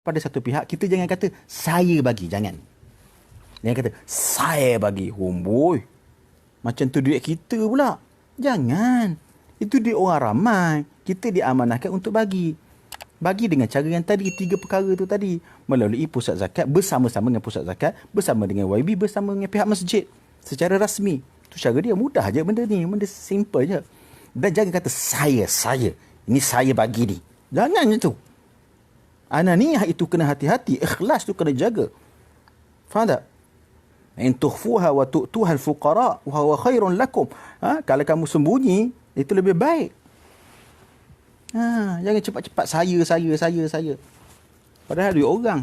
pada satu pihak, kita jangan kata saya bagi, jangan. Jangan kata saya bagi. Homeboy, macam tu duit kita pula. Jangan. Itu duit orang ramai. Kita diamanahkan untuk bagi. Bagi dengan cara yang tadi, 3 perkara tu tadi. Melalui pusat zakat, bersama-sama dengan pusat zakat, bersama dengan YB, bersama dengan pihak masjid. Secara rasmi. Tu cara dia, mudah je benda ni. Benda simple je. Dan jangan kata saya. Ini saya bagi ni. Jangan macam tu. Ananiyah itu kena hati-hati. Ikhlas tu kena jaga. Faham tak? In tukhfuha wa tu'tuha al-fuqara wa huwa khairun lakum. Kalau kamu sembunyi, itu lebih baik. Jangan cepat-cepat saya. Padahal duit orang.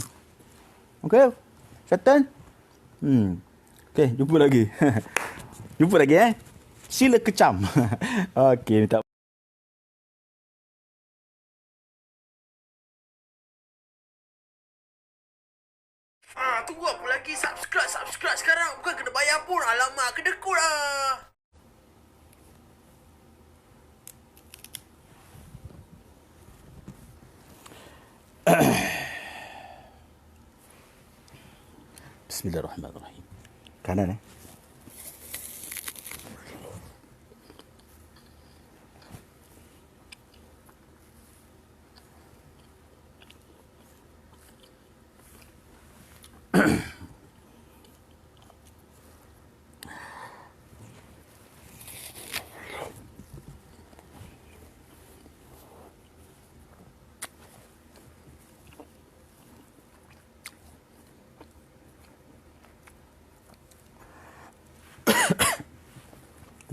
Okey? Settle? Okey, jumpa lagi. Jumpa lagi Sila kecam. Okey, minta tunggu apa lagi? Subscribe sekarang. Bukan kena bayar pun. Alamak, kedekut lah. Bismillahirrahmanirrahim. Kanan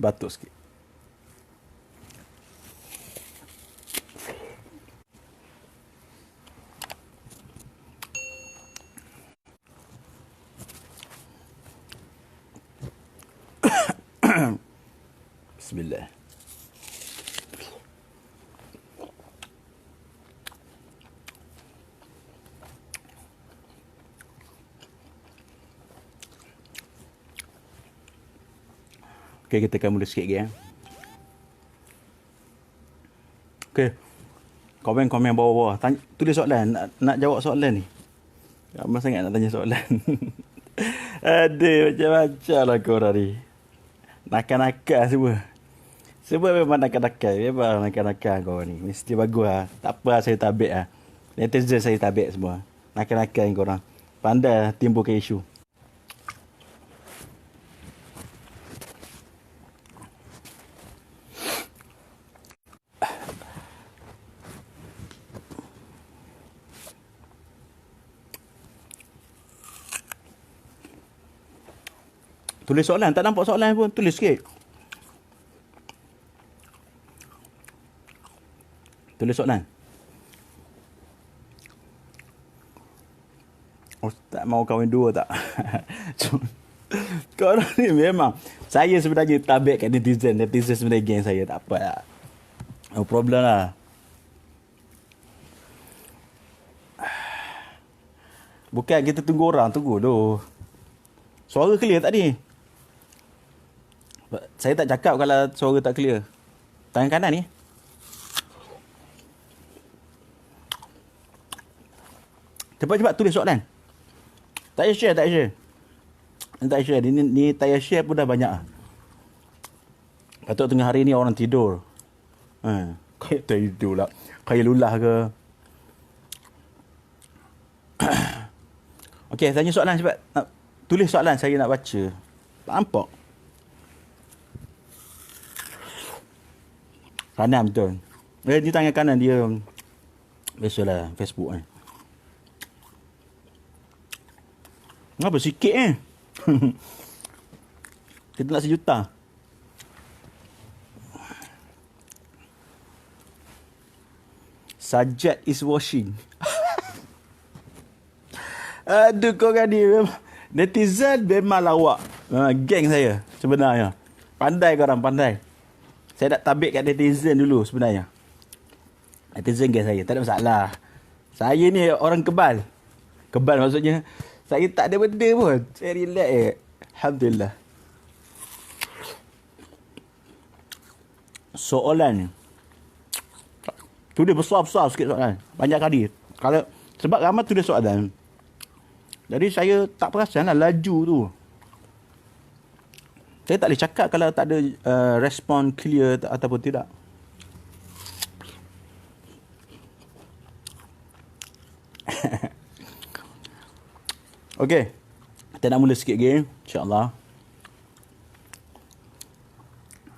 batuk sikit. Bismillah. Okay, kita akan mula sikit lagi Okay. Komen-komen bawah-bawah. Tulis soalan. Nak jawab soalan ni. Ramai sangat nak tanya soalan. Aduh, macam-macam lah korang ni. Nakal-nakal semua. Semua memang nakal-nakal. Memang nakal-nakal korang ni. Mesti bagus lah. Tak apa, saya tabik lah. Netizen saya tabik semua. Nakal-nakal ni korang. Pandai timbulkan isu. Tulis soalan. Tak nampak soalan pun. Tulis sikit. Tulis soalan. Tak mau kahwin dua tak? Korang ni memang. Saya sebenarnya tabik kat netizen. Netizen sebenarnya geng saya. Tak apa lah. No problem lah. Bukan kita tunggu orang. Tunggu tu. Suara clear tak ni? Saya tak cakap kalau suara tak clear. Tangan kanan ni. Cepat-cepat tulis soalan. Tak payah share, tak payah share. Tak payah share. Ni tak payah share pun dah banyak lah. Patut tengah hari ni orang tidur. Kayak tidur lah. Kayak lulah ke. Okey, tanya soalan cepat. Tulis soalan, saya nak baca. Tak nampak. Kanan betul. Ni tangan kanan dia. Biasalah Facebook ni. Kenapa sikit Kita nak 1 juta. Sajat is washing. Aduh, korang ni memang netizen memang lawak. Geng saya sebenarnya. Pandai korang, pandai. Saya nak tabik kat netizen dulu sebenarnya. Netizen geng saya, tak ada masalah. Saya ni orang kebal. Kebal maksudnya, saya tak ada benda pun. Saya relax je. Alhamdulillah. Soalan ni. Tulis besar-besar sikit soalan. Banyak kali. Kalau Sebab ramai tulis soalan. Jadi saya tak perasan lah laju tu. Saya tak boleh cakap kalau tak ada respon clear ataupun tidak. Okey. Kita nak mula sikit lagi, insya-Allah.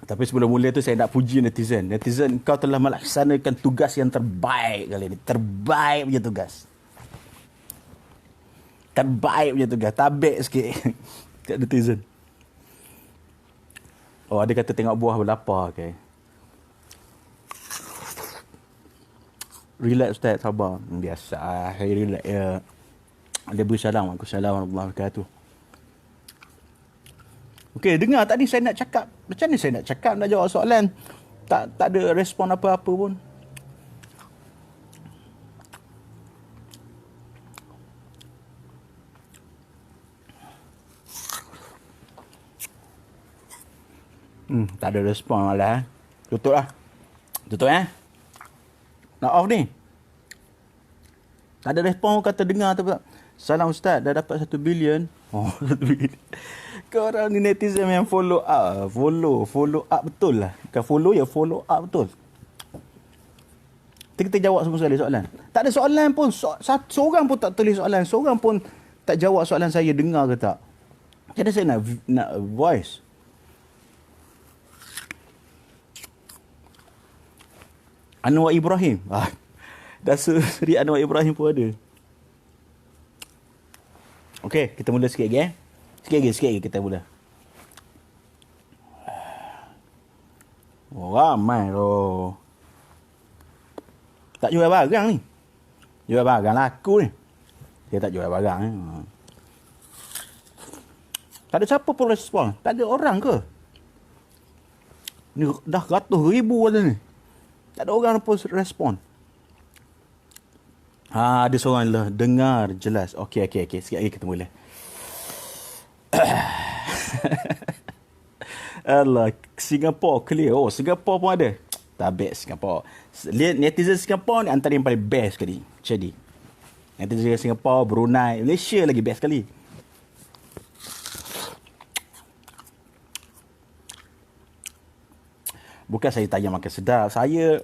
Tapi sebelum mula tu saya nak puji netizen. Netizen, kau telah melaksanakan tugas yang terbaik kali ni. Terbaik punya tugas. Terbaik punya tugas. Tabik sikit kat netizen. Oh, ada kata tengok buah berlapar. Okay. Relax Ustaz, sabar. Biasa, saya relax ya. Ada bersalam. Waalaikumsalam warahmatullahi wabarakatuh. Okey, dengar tadi saya nak cakap. Macam ni saya nak cakap, nak jawab soalan. Tak ada respon apa-apa pun. Tak ada respon malah. Tutup lah. Tutup nak off ni. Tak ada respon kata dengar tu. Salam Ustaz, dah dapat 1 bilion. Oh, 1 bilion. Korang ni netizen yang follow up. Follow up betul lah. Bukan follow ya, follow up betul. Kita jawab semua sekali soalan. Tak ada soalan pun. Seorang pun tak tulis soalan. Seorang pun tak jawab soalan saya, dengar ke tak. Jadi saya nak voice. Anwar Ibrahim. Dah Seri Anwar Ibrahim pun ada. Okey, kita mula sikit lagi Sikit lagi kita mula. Oh, ramai tu. Tak jual barang ni. Jual barang laku ni. Dia tak jual barang ni. Tak ada siapa pun respon. Tak ada orang ke? Ni dah ratus ribu ada ni. Tak ada orang pun respon. Ada seorang lah. Dengar jelas. Okey. Sikit lagi kita mula. Allah, Singapore clear. Oh, Singapore pun ada. Tabik Singapore. Lihat netizen Singapore ni antara yang paling best sekali. Jadi netizen Singapore, Brunei, Malaysia lagi best sekali. Bukan saya tanya makan sedap. Saya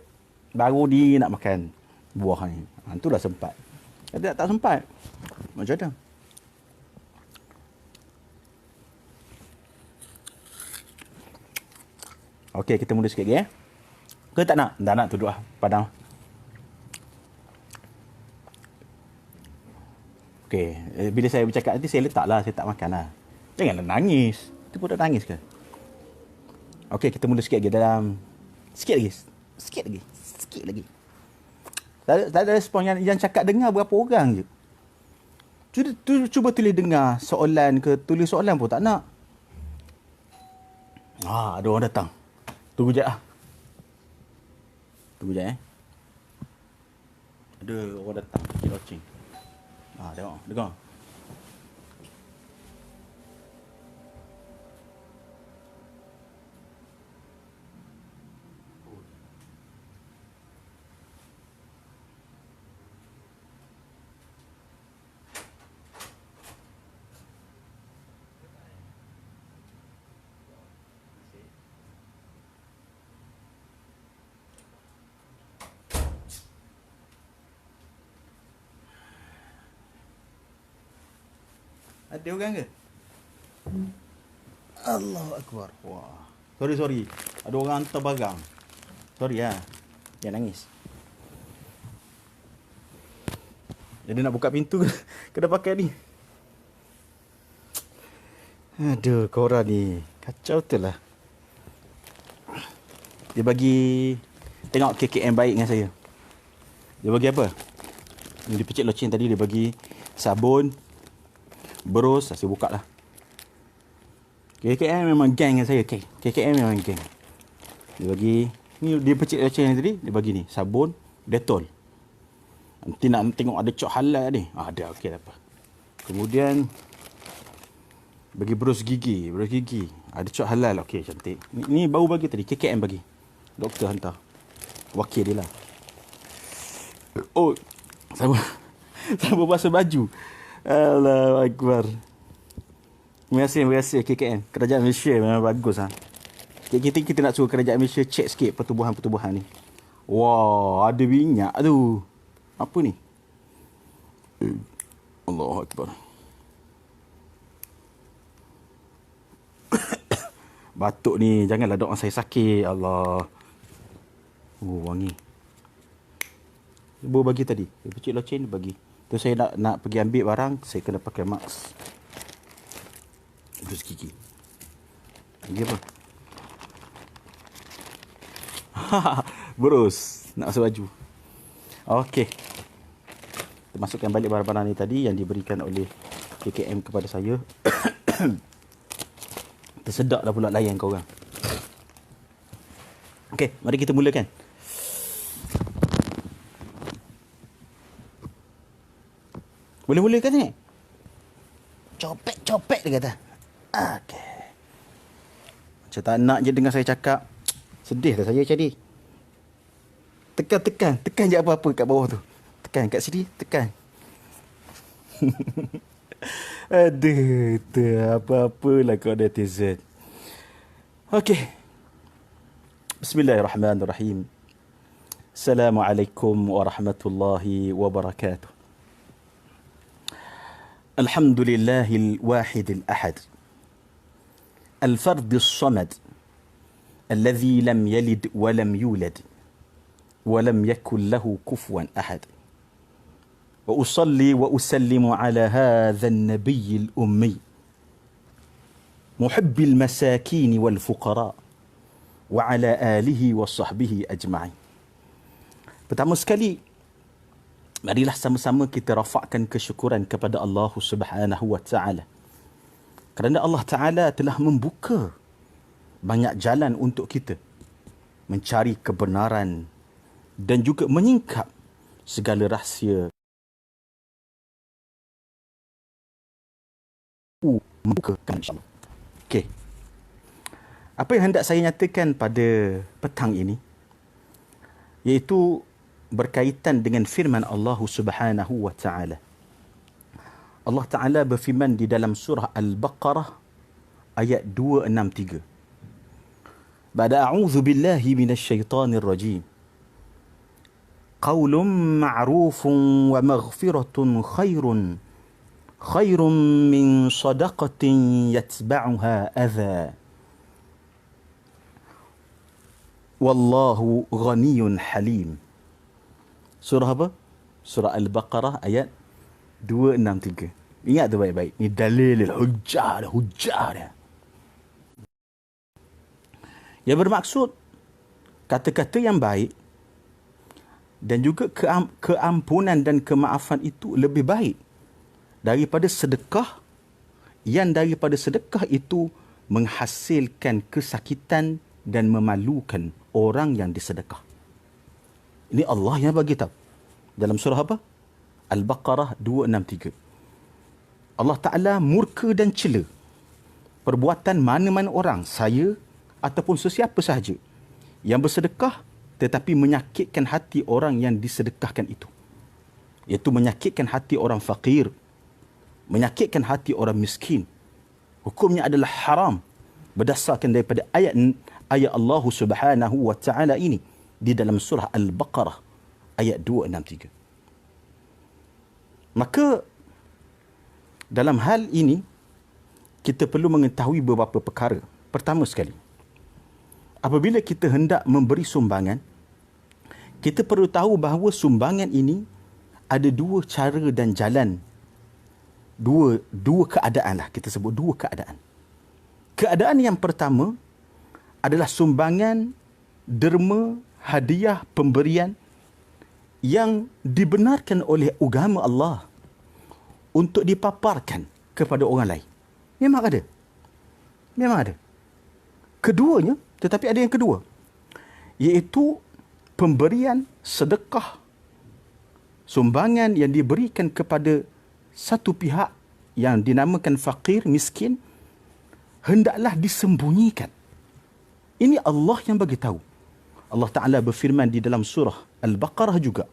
baru ni nak makan buah ni. Itulah sempat. Tapi tak sempat. Macam mana? Okey, kita mula sikit lagi Ke tak nak? Tak nak, duduk lah. Padang. Okey, bila saya bercakap nanti saya letak lah. Saya tak makan lah. Janganlah nangis. Itu pun dah nangis ke? Okey, kita mula sikit lagi dalam... Sikit lagi. Tak ada respon yang cakap dengar berapa orang je. Cuba tulis dengar soalan ke, tulis soalan pun tak nak. Ada orang datang. Tunggu jap lah. Ada orang datang. Watching. Tengok. Dengar. Ada orang ke? Allahu Akbar. Wah. Sorry. Ada orang hantar barang. Sorry lah. Jangan nangis. Jadi nak buka pintu kena pakai ni. Aduh, korang ni. Kacau betul lah. Dia bagi... Tengok KKM baik dengan saya. Dia bagi apa? Dia pecik loceng tadi. Dia bagi sabun. Berus, saya buka lah. KKM memang gang dengan saya. KKM memang gang. Dia bagi, ni dia pecik loceng tadi, dia bagi ni, sabun, Dettol. Nanti nak tengok ada cok halal ni. Ada, okey tak apa. Kemudian, bagi berus gigi. Ada cok halal, okey cantik. Ni baru bagi tadi, KKM bagi. Doktor hantar. Wakil dia lah. Oh, Sama basuh baju. Allahu Akbar. Terima kasih KKM. Kerajaan Malaysia memang bagus ha. Kita nak suruh kerajaan Malaysia cek sikit pertubuhan-pertubuhan ni. Wah, ada minyak tu. Apa ni? Allahu Akbar. Batuk ni, janganlah dok saya sakit. Allah. Oh, wangi. Ibu bagi tadi. Pecik loceng bagi. Tu saya nak pergi ambil barang, saya kena pakai mask. Terus gigi. Gigi apa? Berus. Nak basuh baju. Okey. Kita masukkan balik barang-barang ni tadi yang diberikan oleh KKM kepada saya. Tersedak dah pula layan korang. Okey, mari kita mulakan. Boleh mulakan ni? Copek-copek dia kata. Okey. Macam tak nak je dengar saya cakap. Sedih dah saya macam ni. Tekan je apa-apa kat bawah tu. Tekan kat sini, tekan. Aduh, apa-apalah kau netizen. Okey. Bismillahirrahmanirrahim. Assalamualaikum warahmatullahi wabarakatuh. Alhamdulillahil wahidil ahad. Al-fardis samad. الذي لم يلد ولم يولد ولم يكن له كفوا أحد وأصلي وأسلم على هذا النبي الأمي محب المساكين والفقراء وعلى آله وصحبه أجمعين. Pertama sekali, marilah sama-sama kita rafakkan kesyukuran kepada Allah Subhanahu wa taala. Kerana Allah Taala telah membuka banyak jalan untuk kita mencari kebenaran dan juga menyingkap segala rahsia. Membukakan insya-Allah. Okey. Apa yang hendak saya nyatakan pada petang ini iaitu berkaitan dengan firman Allah Subhanahu wa taala. Allah Taala berfirman di dalam surah Al-Baqarah ayat 263. بعد أعوذ بالله من الشيطان الرجيم قول معروف ومغفرة خير من صدقة يتبعها أذى والله غني حليم. Surah apa? Surah Al-Baqarah ayat 263. Ingat tu baik-baik. Ni dalil hujjah dah. Yang bermaksud kata-kata yang baik dan juga keampunan dan kemaafan itu lebih baik daripada sedekah yang daripada sedekah itu menghasilkan kesakitan dan memalukan orang yang disedekah. Ini Allah yang bagi tahu dalam surah apa? Al-Baqarah 263. Allah Ta'ala murka dan cela perbuatan mana-mana orang, saya ataupun sesiapa sahaja yang bersedekah tetapi menyakitkan hati orang yang disedekahkan itu. Iaitu menyakitkan hati orang fakir, menyakitkan hati orang miskin. Hukumnya adalah haram berdasarkan daripada ayat Allah Subhanahu wa taala ini di dalam surah Al-Baqarah ayat 263. Maka dalam hal ini kita perlu mengetahui beberapa perkara. Pertama sekali, apabila kita hendak memberi sumbangan, kita perlu tahu bahawa sumbangan ini ada dua cara dan jalan. Dua keadaan lah, kita sebut dua keadaan. Keadaan yang pertama adalah sumbangan, derma, hadiah, pemberian yang dibenarkan oleh agama Allah untuk dipaparkan kepada orang lain. Memang ada. Keduanya, tetapi ada yang kedua, iaitu pemberian sedekah, sumbangan yang diberikan kepada satu pihak yang dinamakan fakir, miskin, hendaklah disembunyikan. Ini Allah yang bagi tahu. Allah Ta'ala berfirman di dalam surah Al-Baqarah juga,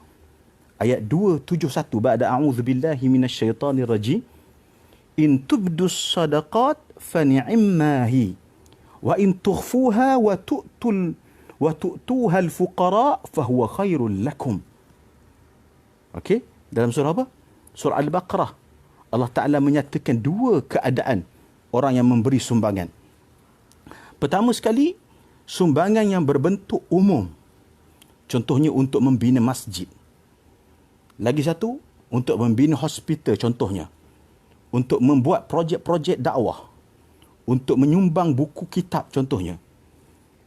ayat 271 ba'da a'udzubillahi minasyaitonir rajim, in tubdus sadaqat fa ni'mahi wa in tukhfuha wa tu'tuha al-fuqara fa huwa khairul lakum. Okey, dalam surah apa? Surah Al-Baqarah. Allah Ta'ala menyatakan dua keadaan orang yang memberi sumbangan. Pertama sekali, sumbangan yang berbentuk umum. Contohnya untuk membina masjid. Lagi satu, untuk membina hospital contohnya. Untuk membuat projek-projek dakwah. Untuk menyumbang buku kitab contohnya.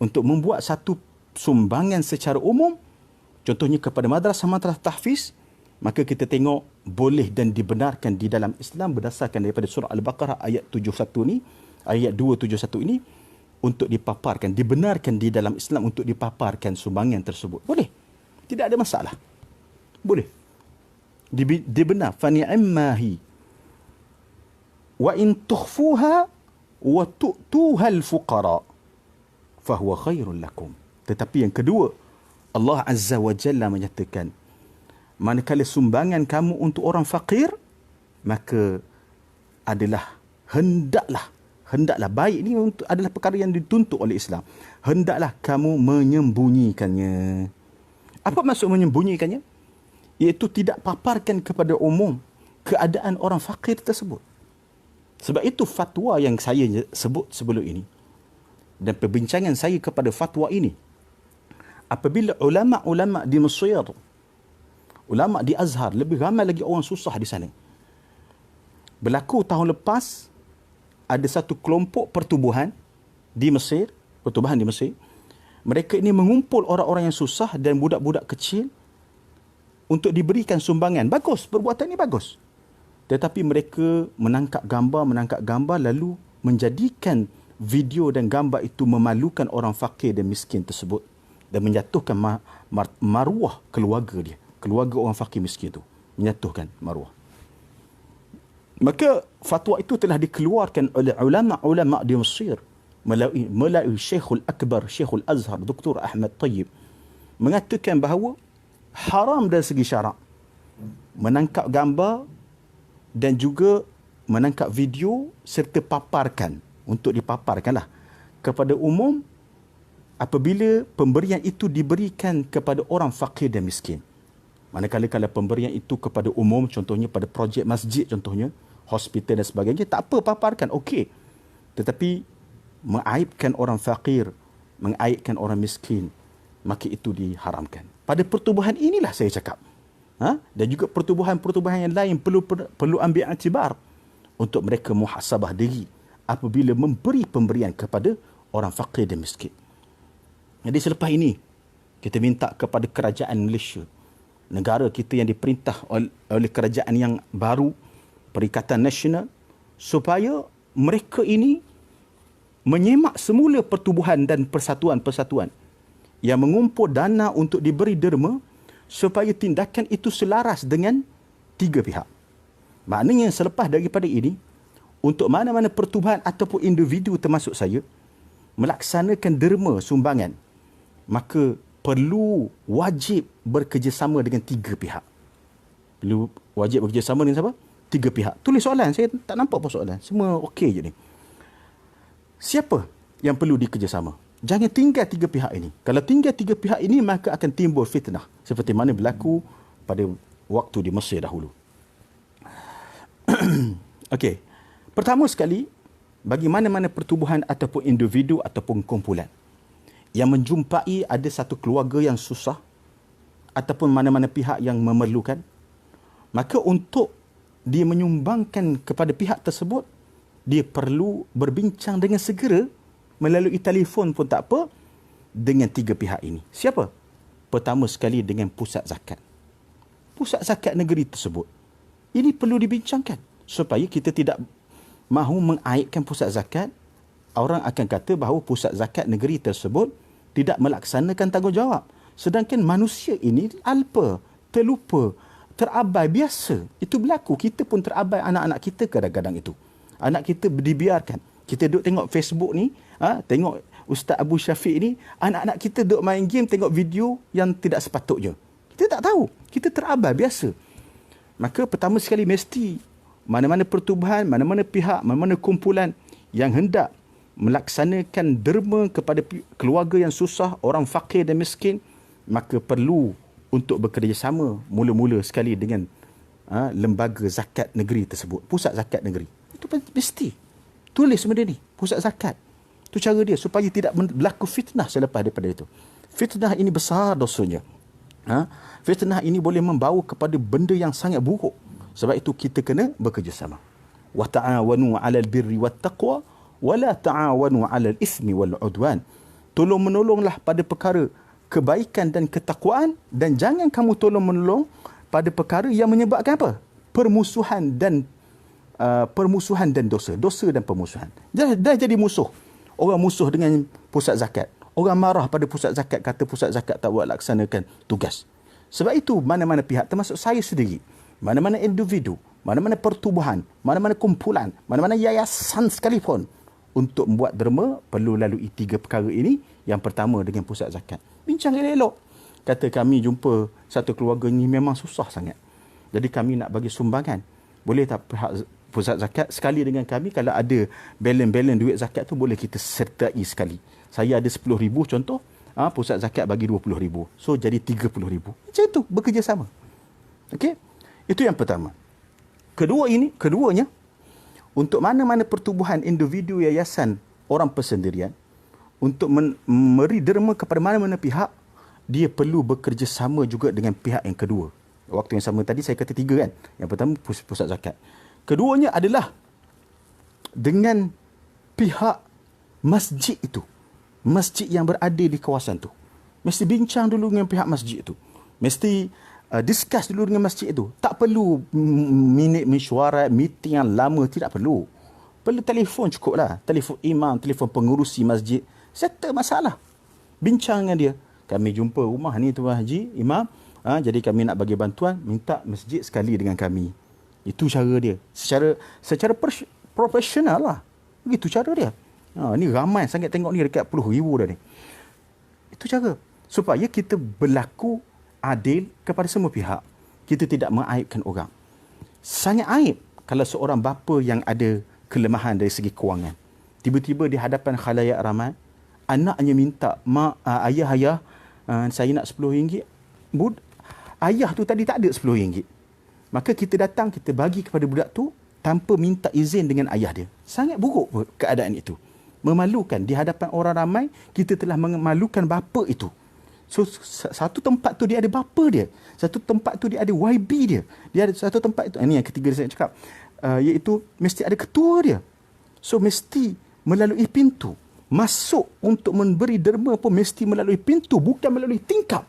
Untuk membuat satu sumbangan secara umum, contohnya kepada madrasah-madrasah tahfiz, maka kita tengok boleh dan dibenarkan di dalam Islam berdasarkan daripada surah Al-Baqarah ayat 71 ni, ayat 271 ini, untuk dipaparkan, dibenarkan di dalam Islam untuk dipaparkan sumbangan tersebut. Boleh. Tidak ada masalah. Boleh. Dibenar. Fani'ammahi. Wa in tukhfuha wa tu'tuha al-fuqara fahuwa khairul lakum. Tetapi yang kedua, Allah Azza wa Jalla menyatakan, manakala sumbangan kamu untuk orang fakir, maka hendaklah baik ini adalah perkara yang dituntut oleh Islam. Hendaklah kamu menyembunyikannya. Apa maksud menyembunyikannya? Iaitu tidak paparkan kepada umum keadaan orang fakir tersebut. Sebab itu fatwa yang saya sebut sebelum ini dan perbincangan saya kepada fatwa ini, apabila ulama-ulama di Mesir, ulama di Azhar, lebih ramai lagi orang susah di sana. Berlaku tahun lepas, ada satu kelompok pertubuhan di Mesir. Mereka ini mengumpul orang-orang yang susah dan budak-budak kecil untuk diberikan sumbangan. Bagus, perbuatan ini bagus. Tetapi mereka menangkap gambar lalu menjadikan video dan gambar itu memalukan orang fakir dan miskin tersebut dan menjatuhkan maruah keluarga dia. Keluarga orang fakir miskin itu menyatukan maruah. Maka fatwa itu telah dikeluarkan oleh ulama-ulama di Mesir melalui Syekhul Akbar, Syekhul Azhar, Dr. Ahmad Tayyib, mengatakan bahawa haram dari segi syarak menangkap gambar dan juga menangkap video serta paparkan, untuk dipaparkanlah kepada umum apabila pemberian itu diberikan kepada orang fakir dan miskin. Manakala kalau pemberian itu kepada umum, contohnya pada projek masjid, contohnya hospital dan sebagainya, tak apa, paparkan, okey. Tetapi mengaibkan orang fakir, mengaibkan orang miskin, maka itu diharamkan. Pada pertubuhan inilah saya cakap. Dan juga pertubuhan-pertubuhan yang lain perlu ambil iktibar untuk mereka muhasabah diri apabila memberi pemberian kepada orang fakir dan miskin. Jadi selepas ini, kita minta kepada kerajaan Malaysia, negara kita yang diperintah oleh kerajaan yang baru, Perikatan Nasional, supaya mereka ini menyemak semula pertubuhan dan persatuan-persatuan yang mengumpul dana untuk diberi derma, supaya tindakan itu selaras dengan tiga pihak. Maknanya selepas daripada ini, untuk mana-mana pertubuhan ataupun individu termasuk saya melaksanakan derma sumbangan, maka perlu wajib bekerjasama dengan tiga pihak. Perlu wajib bekerjasama dengan siapa? Tiga pihak. Tulis soalan, saya tak nampak apa soalan. Semua okey je ni. Siapa yang perlu dikerjasama? Jangan tinggal tiga pihak ini. Kalau tinggal tiga pihak ini, maka akan timbul fitnah. Seperti mana berlaku pada waktu di Mesir dahulu. Okey. Pertama sekali, bagi mana-mana pertubuhan ataupun individu ataupun kumpulan yang menjumpai ada satu keluarga yang susah ataupun mana-mana pihak yang memerlukan, maka untuk dia menyumbangkan kepada pihak tersebut, dia perlu berbincang dengan segera melalui telefon pun tak apa dengan tiga pihak ini. Siapa? Pertama sekali dengan pusat zakat. Pusat zakat negeri tersebut. Ini perlu dibincangkan supaya kita tidak mahu mengaibkan pusat zakat. Orang akan kata bahawa pusat zakat negeri tersebut tidak melaksanakan tanggungjawab. Sedangkan manusia ini alpa, terlupa, terabai biasa. Itu berlaku. Kita pun terabai anak-anak kita kadang-kadang itu. Anak kita dibiarkan. Kita duduk tengok Facebook ni, tengok Ustaz Abu Syafiq ni, anak-anak kita duduk main game, tengok video yang tidak sepatutnya. Kita tak tak tahu. Kita terabai biasa. Maka pertama sekali mesti mana-mana pertubuhan, mana-mana pihak, mana-mana kumpulan yang hendak melaksanakan derma kepada keluarga yang susah, orang fakir dan miskin, maka perlu untuk bekerjasama mula-mula sekali dengan lembaga zakat negeri tersebut, pusat zakat negeri. Itu mesti tulis benda ni, pusat zakat. Itu cara dia supaya tidak berlaku fitnah selepas daripada itu. Fitnah ini besar dosanya. Fitnah ini boleh membawa kepada benda yang sangat buruk. Sebab itu kita kena bekerjasama. Wa ta'awanu 'alal birri wat taqwa wa la ta'awanu 'alal ismi wal 'udwan. Tolong-menolonglah pada perkara kebaikan dan ketakwaan, dan jangan kamu tolong-menolong pada perkara yang menyebabkan apa? Permusuhan dan dosa dan permusuhan. Dah jadi musuh. Orang musuh dengan pusat zakat. Orang marah pada pusat zakat, kata pusat zakat tak buat laksanakan tugas. Sebab itu mana-mana pihak, termasuk saya sendiri, mana-mana individu, mana-mana pertubuhan, mana-mana kumpulan, mana-mana yayasan sekalipun, untuk membuat derma perlu lalui 3 perkara ini. Yang pertama dengan pusat zakat. Bincang elok. Kata kami jumpa satu keluarga ni memang susah sangat. Jadi kami nak bagi sumbangan. Boleh tak pihak pusat zakat sekali dengan kami, kalau ada balance duit zakat tu boleh kita sertai sekali. Saya ada 10,000 contoh, pusat zakat bagi 20,000. So jadi 30,000. Macam itu, bekerjasama. Okey? Itu yang pertama. Keduanya, untuk mana-mana pertubuhan, individu, yayasan, orang persendirian, untuk memberi derma kepada mana-mana pihak, dia perlu bekerjasama juga dengan pihak yang kedua. Waktu yang sama tadi saya kata 3 kan. Yang pertama pusat zakat. Keduanya adalah dengan pihak masjid itu. Masjid yang berada di kawasan tu. Mesti bincang dulu dengan pihak masjid itu. Mesti discuss dulu dengan masjid itu. Tak perlu minit mesyuarat, meeting yang lama, tidak perlu. Perlu telefon cukup lah. Telefon imam, telefon pengurusi masjid. Settle masalah. Bincang dengan dia. Kami jumpa rumah ni Tuan Haji, imam. Jadi kami nak bagi bantuan, minta masjid sekali dengan kami. Itu cara dia. Secara profesional lah. Begitu cara dia. Ni ramai sangat tengok ni, dekat puluh ribu dah ni. Itu cara. Supaya kita berlaku adil kepada semua pihak. Kita tidak mengaibkan orang. Sangat aib kalau seorang bapa yang ada kelemahan dari segi kewangan. Tiba-tiba di hadapan khalayak ramai, anaknya minta, ayah, saya nak RM10. Ayah tu tadi tak ada RM10. Maka kita datang, kita bagi kepada budak tu tanpa minta izin dengan ayah dia. Sangat buruk keadaan itu. Memalukan. Di hadapan orang ramai, kita telah memalukan bapa itu. So, satu tempat tu dia ada bapa dia. Satu tempat tu dia ada YB dia. Dia ada satu tempat itu. Ini yang ketiga saya cakap. Iaitu mesti ada ketua dia. So, mesti melalui pintu. Masuk untuk memberi derma pun mesti melalui pintu, bukan melalui tingkap.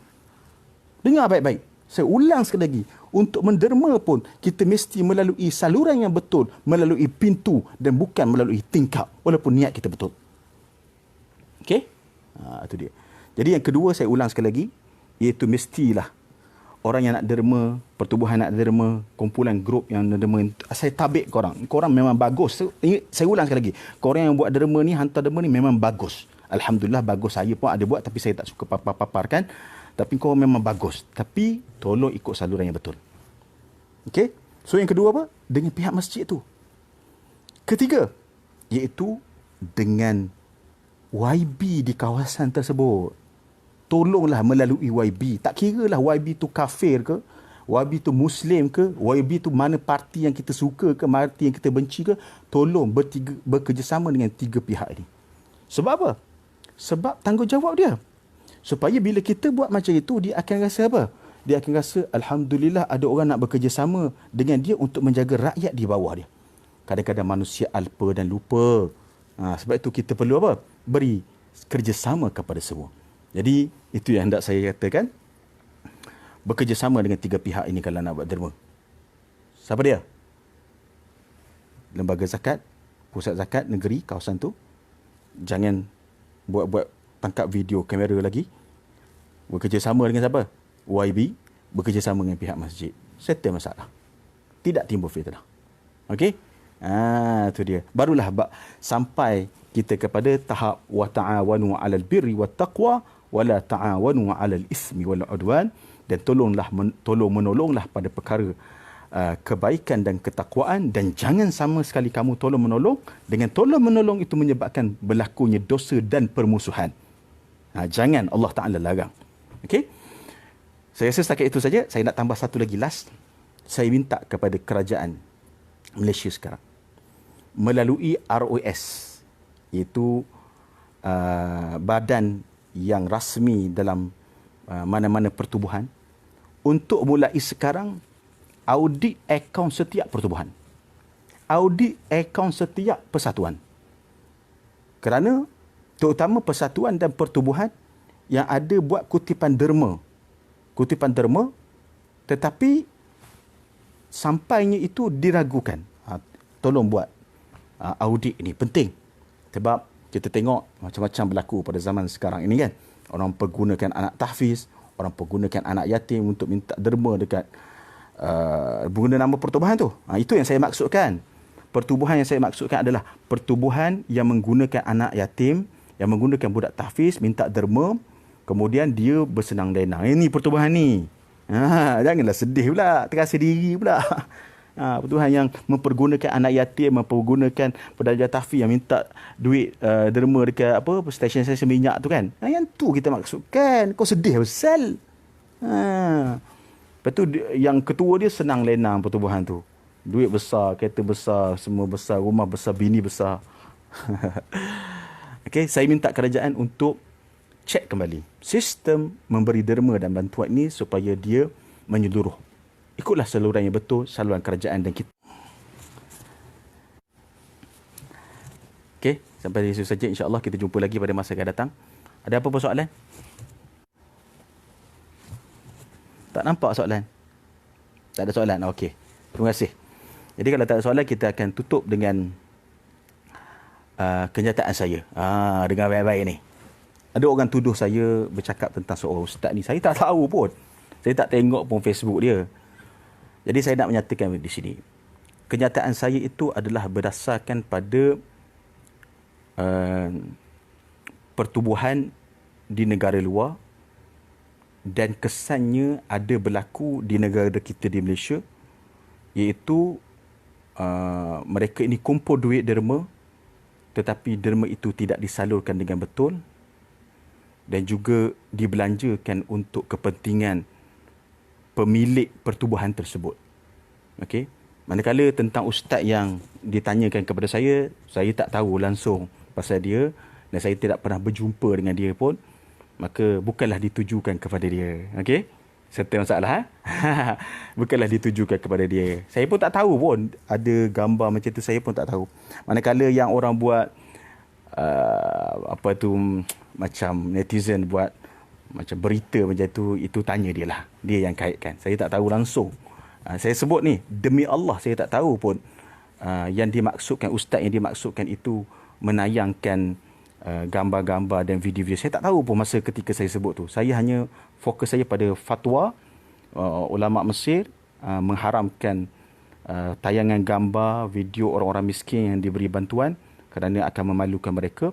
Dengar baik-baik. Saya ulang sekali lagi. Untuk menderma pun, kita mesti melalui saluran yang betul, melalui pintu dan bukan melalui tingkap. Walaupun niat kita betul. Okey? Itu dia. Jadi yang kedua, saya ulang sekali lagi, iaitu mestilah orang yang nak derma, pertubuhan nak derma, kumpulan grup yang nak derma, saya tabik korang. Korang memang bagus. Saya ulang sekali lagi. Korang yang buat derma ni, hantar derma ni memang bagus. Alhamdulillah bagus. Saya pun ada buat tapi saya tak suka paparkan. Tapi korang memang bagus. Tapi tolong ikut saluran yang betul. Okey? So yang kedua apa? Dengan pihak masjid tu. Ketiga, iaitu dengan YB di kawasan tersebut. Tolonglah melalui YB. Tak kira lah YB tu kafir ke, YB tu Muslim ke, YB tu mana parti yang kita suka ke, parti yang kita benci ke, tolong bekerjasama dengan 3 pihak ini. Sebab apa? Sebab tanggungjawab dia. Supaya bila kita buat macam itu, dia akan rasa apa? Dia akan rasa, Alhamdulillah ada orang nak bekerjasama dengan dia untuk menjaga rakyat di bawah dia. Kadang-kadang manusia alpa dan lupa. Sebab itu kita perlu apa? Beri kerjasama kepada semua. Jadi, itu yang hendak saya katakan. Bekerjasama dengan 3 pihak ini kalau nak buat derma. Siapa dia? Lembaga zakat, pusat zakat negeri, kawasan tu. Jangan buat tangkap video kamera lagi. Bekerjasama dengan siapa? YB. Bekerjasama dengan pihak masjid. Settle masalah. Tidak timbul fitnah. Okey? Itu dia. Barulah sampai kita kepada tahap wa ta'awanu 'alal birri wat taqwa wa la ta'awanu 'alal ismi wal 'udwan, dan tolong menolonglah pada perkara kebaikan dan ketakwaan, dan jangan sama sekali kamu tolong menolong dengan tolong menolong itu menyebabkan berlakunya dosa dan permusuhan. Jangan, Allah Ta'ala larang. Okey? Saya rasa setakat itu saja. Saya nak tambah satu lagi last. Saya minta kepada kerajaan Malaysia sekarang melalui ROS, iaitu badan yang rasmi dalam mana-mana pertubuhan, untuk mulai sekarang audit akaun setiap pertubuhan, audit akaun setiap persatuan. Kerana terutama persatuan dan pertubuhan yang ada buat kutipan derma, tetapi sampainya itu diragukan. Tolong buat audit ini, penting. Sebab kita tengok macam-macam berlaku pada zaman sekarang ini kan. Orang pergunakan anak tahfiz, orang pergunakan anak yatim untuk minta derma dekat guna nama pertubuhan tu. Itu yang saya maksudkan. Pertubuhan yang saya maksudkan adalah pertubuhan yang menggunakan anak yatim, yang menggunakan budak tahfiz minta derma, kemudian dia bersenang lenang. Ini pertubuhan ni. Janganlah sedih pula, terasa diri pula. Pertubuhan yang mempergunakan anak yatim, mempergunakan pedagang tahfiz yang minta duit derma dekat stesen-stesen minyak tu kan. Yang tu kita maksudkan. Kau sedih pasal. Lepas tu yang ketua dia senang lenang pertubuhan tu. Duit besar, kereta besar, semua besar, rumah besar, bini besar. Okey, saya minta kerajaan untuk cek kembali sistem memberi derma dan bantuan ini supaya dia menyeluruh. Ikutlah saluran yang betul, saluran kerajaan dan kita. Okey, sampai di situ saja. InsyaAllah kita jumpa lagi pada masa akan datang. Ada apa-apa soalan? Tak nampak soalan? Tak ada soalan? Okey. Terima kasih. Jadi kalau tak ada soalan, kita akan tutup dengan kenyataan saya. Dengan baik-baik ni. Ada orang tuduh saya bercakap tentang seorang ustaz ni. Saya tak tahu pun. Saya tak tengok pun Facebook dia. Jadi saya nak menyatakan di sini. Kenyataan saya itu adalah berdasarkan pada pertubuhan di negara luar dan kesannya ada berlaku di negara kita di Malaysia, iaitu mereka ini kumpul duit derma tetapi derma itu tidak disalurkan dengan betul dan juga dibelanjakan untuk kepentingan pemilik pertubuhan tersebut. Okey. Manakala tentang ustaz yang ditanyakan kepada saya tak tahu langsung pasal dia dan saya tidak pernah berjumpa dengan dia pun, maka bukanlah ditujukan kepada dia. Okey? Serta masalah. Bukanlah ditujukan kepada dia. Saya pun tak tahu pun ada gambar macam tu, saya pun tak tahu. Manakala yang orang buat macam netizen buat macam berita macam tu, itu tanya dia lah. Dia yang kaitkan. Saya tak tahu langsung. Saya sebut ni, demi Allah saya tak tahu pun yang dimaksudkan, ustaz yang dimaksudkan itu menayangkan gambar-gambar dan video-video. Saya tak tahu pun masa ketika saya sebut tu. Saya hanya fokus saya pada fatwa ulama Mesir mengharamkan tayangan gambar, video orang-orang miskin yang diberi bantuan kerana akan memalukan mereka.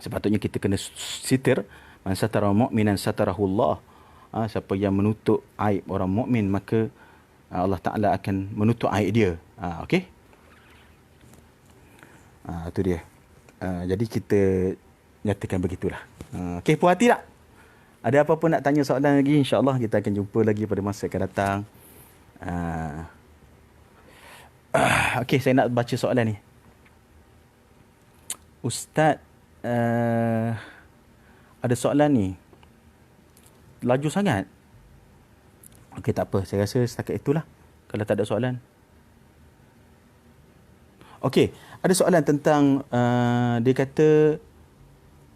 Sepatutnya kita kena sitir. Man satara mu'minan satarahullah. Siapa yang menutup aib orang mukmin, maka Allah Ta'ala akan menutup aib dia. Okey? Itu dia. Jadi kita nyatakan begitulah. Okey, puas hati tak? Ada apa-apa nak tanya soalan lagi? InsyaAllah kita akan jumpa lagi pada masa akan datang. Okey, saya nak baca soalan ni. Ustaz, ada soalan ni. Laju sangat. Okey, tak apa. Saya rasa setakat itulah. Kalau tak ada soalan. Okey, ada soalan tentang dia kata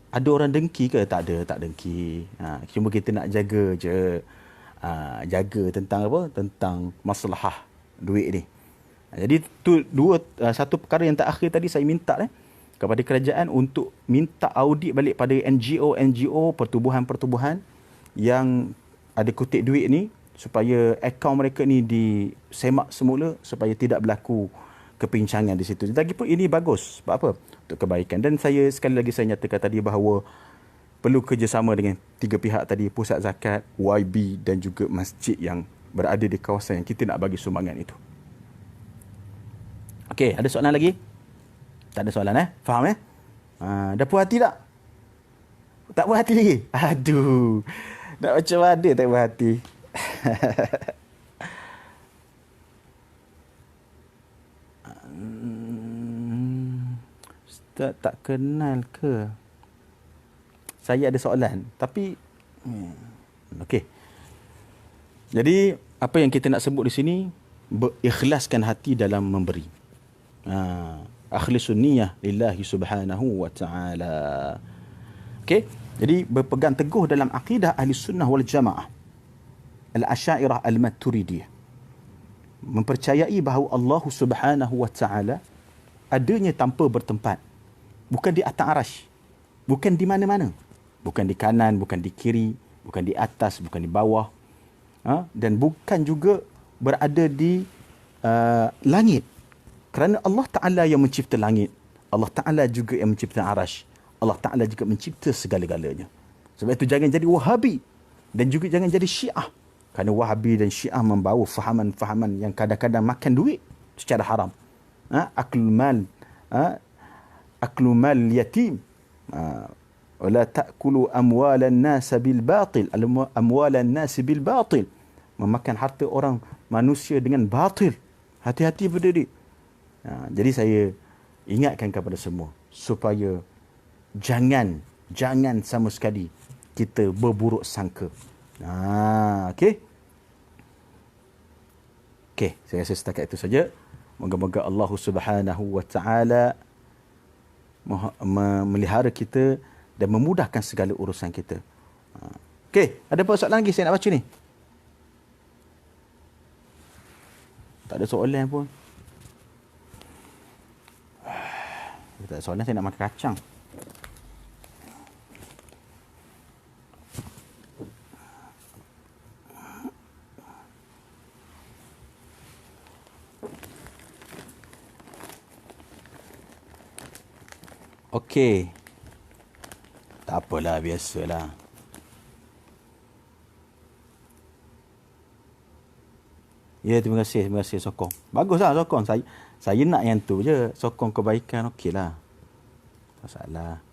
ada orang dengki ke? Tak ada, tak dengki. Cuma kita nak jaga je. Jaga tentang apa? Tentang maslahah duit ni. Jadi tu satu perkara yang terakhir tadi saya minta kepada kerajaan untuk minta audit balik pada NGO, pertubuhan-pertubuhan yang ada kutip duit ni, supaya akaun mereka ni disemak semula supaya tidak berlaku kepincangan di situ. Lagipun ini bagus. Sebab apa? Untuk kebaikan. Dan saya sekali lagi saya nyatakan tadi bahawa perlu kerjasama dengan 3 pihak tadi, pusat zakat, YB dan juga masjid yang berada di kawasan yang kita nak bagi sumbangan itu. Okey, ada soalan lagi? Tak ada soalan Faham dah puas hati tak? Tak puas hati lagi? Aduh. Nak macam mana tak puas hati? Ustaz tak kenal ke? Saya ada soalan, tapi okey. Jadi apa yang kita nak sebut di sini, berikhlaskan hati dalam memberi. Akhlisun niyyah lillahi subhanahu wa ta'ala. Okey, jadi berpegang teguh dalam akidah ahli sunnah wal jamaah, al-asyairah al-maturidiyah, mempercayai bahawa Allah subhanahu wa ta'ala adanya tanpa bertempat, bukan di atas arash, bukan di mana-mana, bukan di kanan, bukan di kiri, bukan di atas, bukan di bawah, dan bukan juga berada di langit. Kerana Allah Ta'ala yang mencipta langit, Allah Ta'ala juga yang mencipta arash, Allah Ta'ala juga mencipta segala-galanya. Sebab itu jangan jadi Wahabi dan juga jangan jadi Syiah. Kerana Wahabi dan Syiah membawa fahaman-fahaman yang kadang-kadang makan duit secara haram. Aklul mal yatim. Wala ta'kulu amwalan nas bil batil. Amwalan nas bil batil. Memakan harta orang manusia dengan batil. Hati-hati pada dia. Jadi saya ingatkan kepada semua supaya jangan sama sekali kita berburuk sangka. Okey. Okey, saya rasa setakat itu saja. Moga-moga Allah Subhanahu wa taala memelihara kita dan memudahkan segala urusan kita. Okey, ada apa soalan lagi saya nak baca ni? Tak ada soalan pun. Tak ada soalan, saya nak makan kacang. Okey. Tak apalah, biasalah. Ya, terima kasih sokong. Baguslah sokong. Saya nak yang tu je, sokong kebaikan, okeylah. Tak masalah.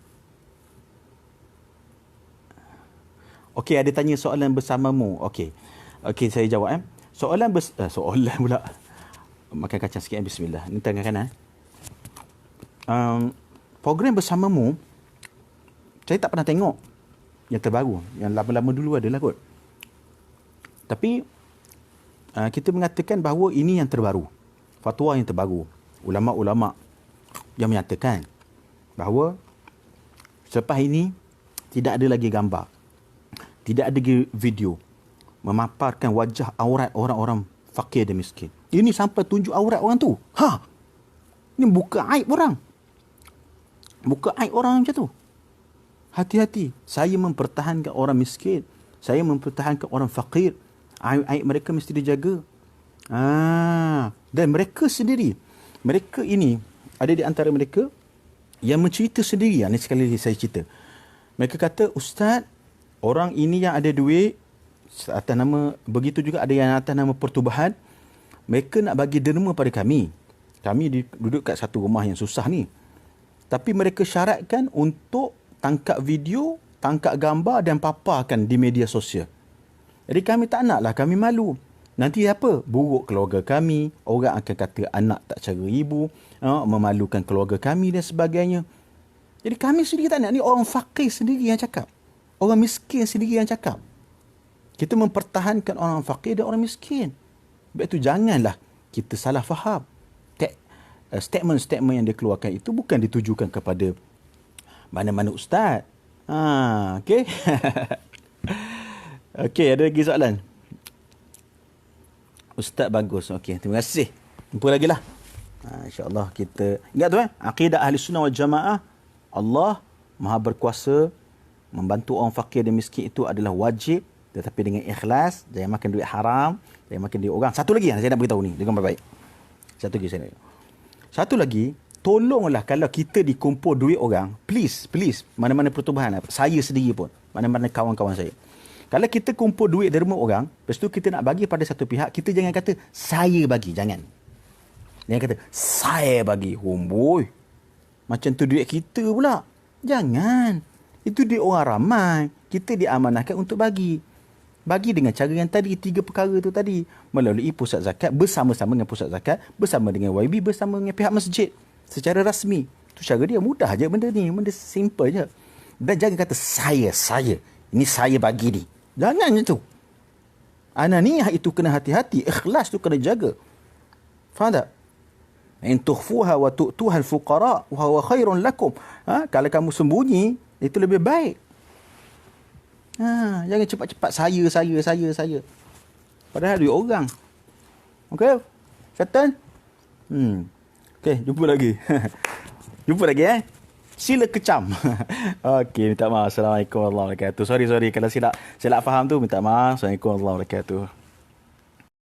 Okey, ada tanya soalan bersamamu. Okey, saya jawab. Soalan pula. Makan kacang sikit. Bismillah. Ni tangan kanan. Program bersamamu, saya tak pernah tengok yang terbaru. Yang lama-lama dulu adalah kot. Tapi kita mengatakan bahawa ini yang terbaru. Fatwa yang terbaru. Ulama-ulama yang menyatakan bahawa selepas ini tidak ada lagi gambar, tidak ada lagi video memaparkan wajah aurat orang-orang fakir dan miskin. Ini sampai tunjuk aurat orang tu. Ini buka aib orang. Buka aib orang macam tu. Hati-hati. Saya mempertahankan orang miskin. Saya mempertahankan orang fakir. Aib mereka mesti dijaga. Dan mereka sendiri, mereka ini, ada di antara mereka yang mencerita sendiri. Ini sekali lagi saya cerita. Mereka kata, Ustaz, orang ini yang ada duit atas nama, begitu juga ada yang atas nama pertubuhan, mereka nak bagi derma pada kami. Kami duduk kat satu rumah yang susah ni. Tapi mereka syaratkan untuk tangkap video, tangkap gambar dan paparkan di media sosial. Jadi kami tak naklah, kami malu. Nanti apa? Buruk keluarga kami. Orang akan kata anak tak cara ibu. Memalukan keluarga kami dan sebagainya. Jadi kami sendiri tak nak. Ni orang fakir sendiri yang cakap. Orang miskin sendiri yang cakap. Kita mempertahankan orang fakir dan orang miskin. Sebab itu janganlah kita salah faham. Statement-statement yang dikeluarkan itu bukan ditujukan kepada mana-mana ustaz. Okey. Okey, ada lagi soalan? Ustaz bagus. Okey, terima kasih. Jumpa lagi lah. InsyaAllah kita... Ingat tu akidah ahli sunnah wal jamaah. Allah maha berkuasa. Membantu orang fakir dan miskin itu adalah wajib. Tetapi dengan ikhlas. Jangan makan duit haram. Jangan makan duit orang. Satu lagi yang saya nak beritahu ni. Dengar baik-baik. Satu lagi, tolonglah kalau kita dikumpul duit orang, please, mana-mana pertubuhan, saya sendiri pun, mana-mana kawan-kawan saya. Kalau kita kumpul duit dari rumah orang, lepas tu kita nak bagi pada satu pihak, kita jangan kata, saya bagi, jangan. Jangan kata, saya bagi, boy. Macam tu duit kita pula. Jangan. Itu duit orang ramai. Kita diamanahkan untuk bagi. Bagi dengan cara yang tadi, 3 perkara tu tadi. Melalui pusat zakat, bersama-sama dengan pusat zakat, bersama dengan YB, bersama dengan pihak masjid. Secara rasmi. Tu cara dia, mudah je benda ni. Benda simple je. Dan jangan kata, saya. Ini saya bagi ni. Jangan macam tu. Ananiyah itu kena hati-hati. Ikhlas tu kena jaga. Faham tak? In tukhfuha wa tu'tuha al-fuqara wa huwa khairun lakum. Kalau kamu sembunyi, itu lebih baik. Jangan cepat-cepat saya. Padahal duit orang. Okey? Settle? Okey, jumpa lagi. Sila kecam. Okey, minta maaf. Assalamualaikum warahmatullahi wabarakatuh. Sorry kalau silap faham tu, minta maaf. Assalamualaikum warahmatullahi wabarakatuh.